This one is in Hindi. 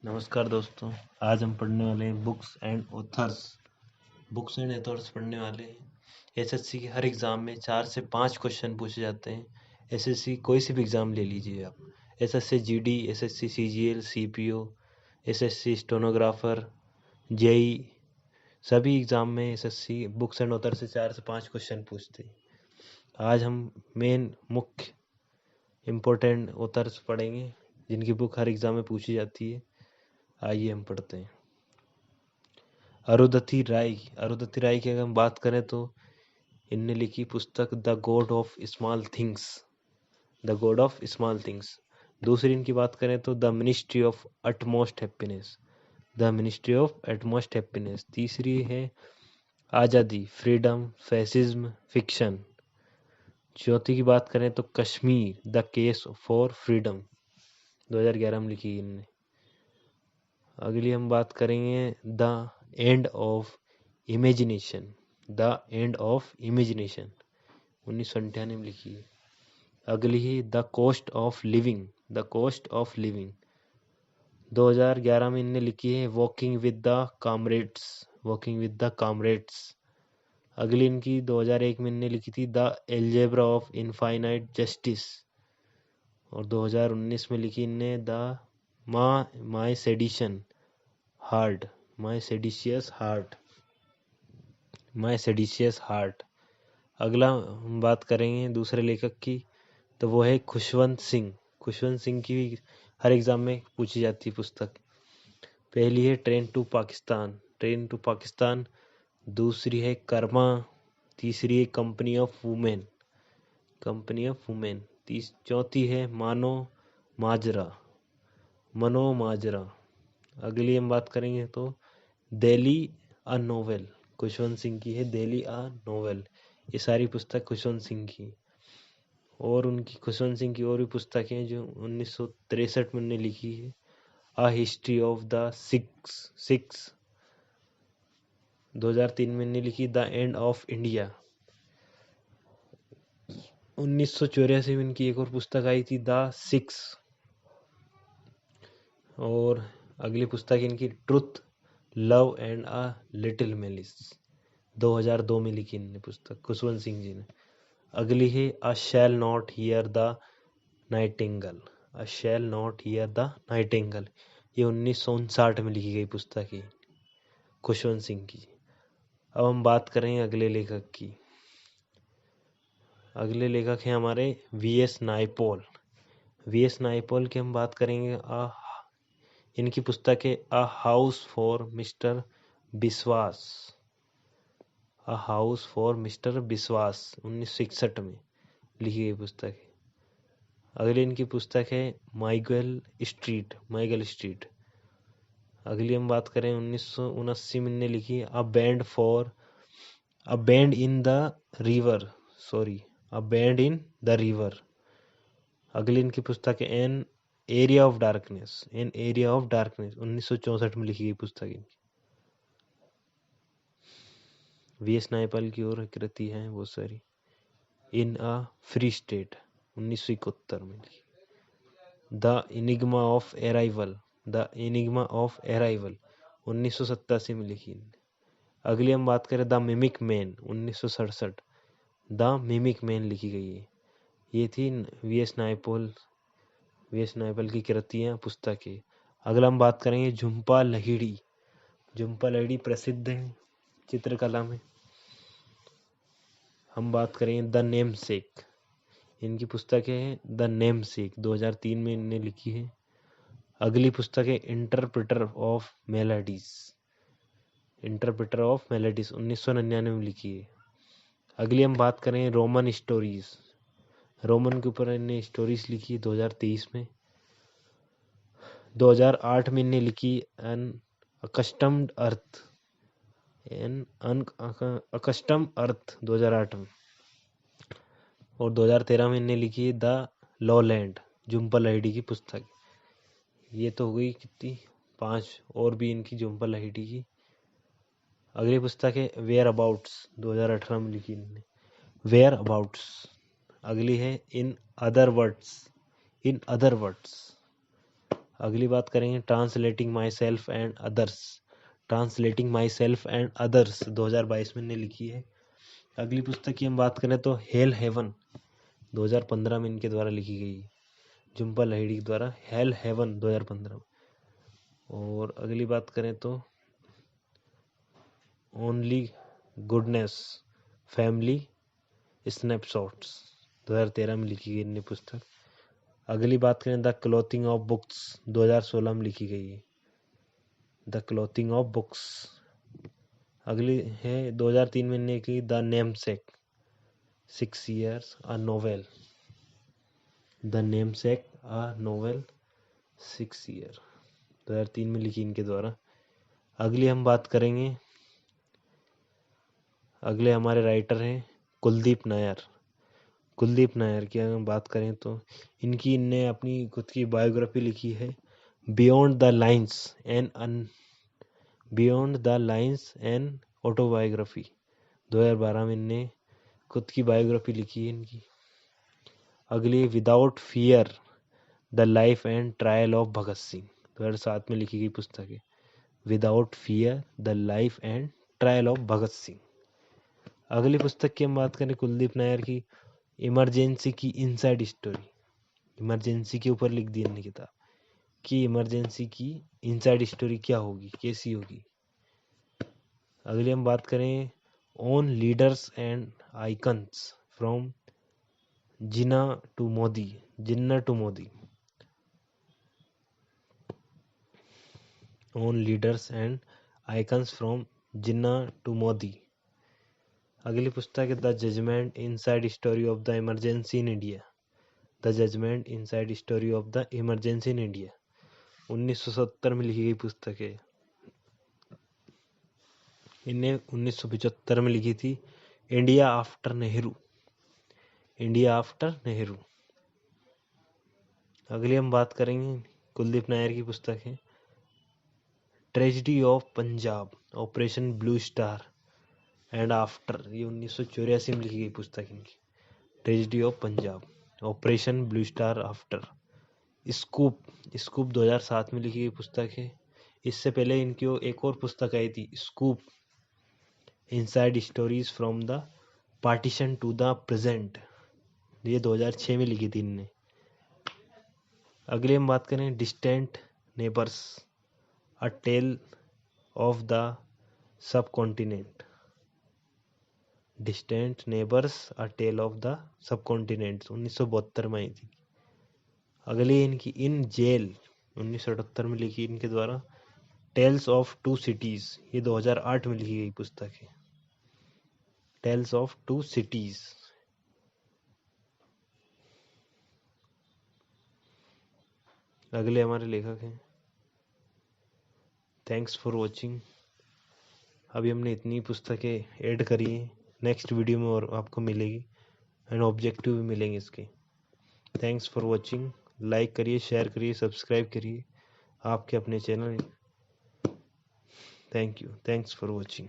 नमस्कार दोस्तों। आज हम पढ़ने वाले हैं बुक्स एंड ऑथर्स पढ़ने वाले हैं। एसएससी के हर एग्ज़ाम में 4 से 5 क्वेश्चन पूछे जाते हैं। एसएससी कोई सी भी एग्ज़ाम ले लीजिए आप, SSC GD, SSC CGL, CPO, SSC stenographer, JE, सभी एग्ज़ाम में एसएससी बुक्स एंड ऑथर से 4 से 5 क्वेश्चन पूछते हैं। आज हम मुख्य इम्पोर्टेंट ऑथर्स पढ़ेंगे जिनकी बुक हर एग्ज़ाम में पूछी जाती है। आइए हम पढ़ते हैं। अरुंधति राय की अगर हम बात करें तो इनने लिखी पुस्तक the God of small things. दूसरी इनकी बात करें तो the ministry of utmost happiness. तीसरी है आज़ादी, फ्रीडम, फैसिज्म, फिक्शन। चौथी की बात करें तो Kashmir, the case for freedom, 2011 में लिखी इनने। अगली हम बात करेंगे द एंड ऑफ इमेजिनेशन, 1998 में लिखी है। अगली है द कोस्ट ऑफ लिविंग, 2011 में इनने लिखी है वॉकिंग विद द कामरेड्स। अगली इनकी 2001 में इनने लिखी थी the algebra of infinite justice. और 2019 में लिखी इनने द माई सेडिशियस हार्ट। अगला हम बात करेंगे दूसरे लेखक की, तो वो है खुशवंत सिंह की भी हर एग्जाम में पूछी जाती है पुस्तक। पहली है ट्रेन टू पाकिस्तान, दूसरी है कर्मा, तीसरी है कंपनी ऑफ वुमेन, चौथी है मनो माजरा। अगली हम बात करेंगे तो दिल्ली अ नोवेल, खुशवंत सिंह की है दिल्ली अ नोवेल। ये सारी पुस्तक खुशवंत सिंह की। और खुशवंत सिंह की और भी पुस्तकें जो 1963 में उन्होंने लिखी है, a history of the six, 2003 में उन्होंने लिखी द एंड ऑफ इंडिया। 1984 में इनकी एक और पुस्तक आई थी द सिक्स। और अगली पुस्तक इनकी truth, love and a little malice, 2002 में लिखी इन्होंने पुस्तक खुशवंत सिंह जी ने। अगली है a shall not hear the nightingale, ये 1959 में लिखी गई पुस्तक है खुशवंत सिंह की। अब हम बात करें अगले लेखक की। अगले लेखक हैं हमारे वीएस नायपॉल की हम बात करेंगे। इनकी पुस्तक है अ हाउस फॉर मिस्टर बिस्वास, 1961 में लिखी गई पुस्तक है। अगली इनकी पुस्तक है माइगल स्ट्रीट। अगली हम बात करें 1979 में इन्होंने लिखी a band in the river. अगली इनकी पुस्तक है एन एरिया ऑफ डार्कनेस, 1964 में लिखी गई पुस्तक इनकी। वीएस नायपॉल की और कृति हैं बहुत सारी। इन अ फ्री स्टेट, 1971 में लिखी। द इनिग्मा ऑफ अराइवल, 1987 में लिखी। अगली हम बात करें the mimic man, 1967, the mimic man लिखी गई है। ये थी वीएस नायपॉल की कृतियाँ, पुस्तकें। अगला हम बात करेंगे झुम्पा लाहिड़ी प्रसिद्ध है चित्रकला में। हम बात करेंगे द नेमसेक, इनकी पुस्तक है द नेमसेक, 2003 में इन्होंने लिखी है। अगली पुस्तक है इंटरप्रेटर ऑफ मेलोडीज, 1999 में लिखी है। अगली हम बात करें रोमन के ऊपर इन्होंने स्टोरीज लिखी है 2023 में। 2008 में इन्होंने लिखी एन अकस्टम्ड अर्थ, 2008 में। और 2013 में इन्होंने लिखी द लॉलैंड, झुम्पा लाहिड़ी की पुस्तक। ये तो हो गई कितनी 5, और भी इनकी झुम्पा लाहिड़ी की। अगली पुस्तक है वेयर अबाउट्स, 2018 में लिखी इन्होंने वेयर अबाउट्स। अगली है इन अदर वर्ड्स। अगली बात करेंगे translating my self and others. Translating my self and others 2022 में इन्हें लिखी है। अगली पुस्तक की हम बात करें तो हेल हेवन 2015 में इनके द्वारा लिखी गई, झुम्पा लाहिड़ी के द्वारा हेल हेवन 2015 में। और अगली बात करें तो ओनली गुडनेस फैमिली स्नैपशॉट्स 2013 में लिखी गई इन्हें पुस्तक। अगली बात करें द क्लॉथिंग ऑफ बुक्स 2016 में लिखी गई है, द क्लॉथिंग ऑफ बुक्स। अगली है 2003 में इन्हें की the namesake 6 years a novel, the namesake a novel 6 year 2003 में लिखी इनके द्वारा। अगली हम बात करेंगे, अगले हमारे राइटर हैं कुलदीप नायर। कुलदीप नायर की अगर हम बात करें तो इनने अपनी खुद की बायोग्राफी लिखी है, beyond the lines an autobiography 2012 में इनने खुद की बायोग्राफी लिखी है इनकी। अगली without fear the life and trial of Bhagat Singh 2007 में लिखी गई पुस्तक है, without fear the life and trial of Bhagat Singh. अगली पुस्तक की हम बात करें कुलदीप नायर की, इमरजेंसी की इनसाइड स्टोरी। इमरजेंसी के ऊपर लिख दी इन्होंने किताब कि इमरजेंसी की इनसाइड स्टोरी क्या होगी, कैसी होगी। अगली हम बात करें on leaders and icons from Jinnah to Modi. On leaders and icons from Jinnah to Modi. अगली पुस्तक है the judgment inside story of the emergency in India. The judgment inside story of the emergency in India 1970 में लिखी गई पुस्तक है। इन्हें 1975 में लिखी थी, इंडिया आफ्टर नेहरू। अगली हम बात करेंगे कुलदीप नायर की पुस्तक है tragedy of Punjab operation blue star and after, ये 1984 में लिखी गई पुस्तक इनकी, tragedy of Punjab operation blue star after. Scoop 2007 में लिखी गई पुस्तक है। इससे पहले इनकी एक और पुस्तक आई थी, scoop inside stories from the partition to the present, ये 2006 में लिखी थी इनने। अगले हम बात करें distant neighbours a tale of the subcontinent. Distant neighbours a tale of the subcontinent 1972 में आई थी। अगली इनकी इन जेल 1978 में लिखी इनके द्वारा टेल्स ऑफ टू सिटीज, ये 2008 में लिखी गई पुस्तक है, टेल्स ऑफ टू सिटीज। अगले हमारे लेखक हैं, थैंक्स फॉर वॉचिंग। अभी हमने इतनी पुस्तकें ऐड करी हैं, नेक्स्ट वीडियो में और आपको मिलेगी एंड ऑब्जेक्टिव भी मिलेंगे इसके। थैंक्स फॉर वॉचिंग, लाइक करिए, शेयर करिए, सब्सक्राइब करिए आपके अपने channel. Thank you, thanks for watching.